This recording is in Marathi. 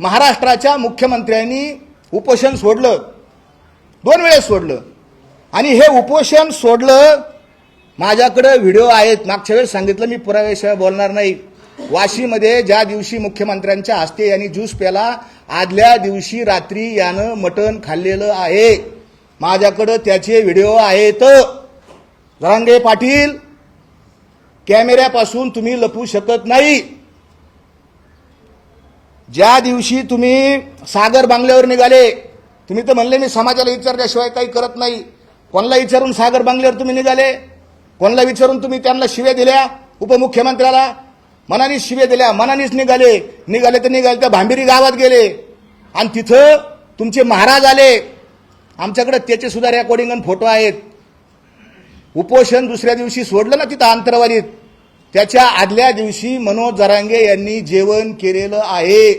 महाराष्ट्राच्या मुख्यमंत्र्यांनी उपोषण सोडलं, 2 वेळेस सोडलं आणि हे उपोषण सोडलं. माझ्याकडे व्हिडिओ आहेत, मागच्या वेळेस सांगितलं मी पुराव्याशिवाय बोलणार नाही. वाशीमध्ये ज्या दिवशी मुख्यमंत्र्यांच्या हस्ते यांनी ज्यूस प्याला, आदल्या दिवशी रात्री यानं मटण खाल्लेलं आहे. माझ्याकडे त्याचे व्हिडिओ आहेत. जरांगे पाटील, कॅमेऱ्यापासून तुम्ही लपू शकत नाही. ज्या दिवशी तुम्ही सागर बांगल्यावर निघाले, तुम्ही तर म्हणले मी समाजाला विचारल्याशिवाय काही करत नाही. कोणाला विचारून सागर बांगल्यावर तुम्ही निघाले? कोणाला विचारून तुम्ही त्यांना शिव्या दिल्या? उपमुख्यमंत्र्याला मनानीच शिव्या दिल्या, मनानीच निघाले तर निघाले त्या भांबिरी गावात गेले आणि तिथं तुमचे महाराज आले. आमच्याकडे त्याचे सुद्धा रेकॉर्डिंग आणि फोटो आहेत. उपोषण दुसऱ्या दिवशी सोडलं ना तिथं आंतरवालीत, त्याच्या आदल्या दिवशी मनोज जरांगे यांनी जेवण केलेलं आहे.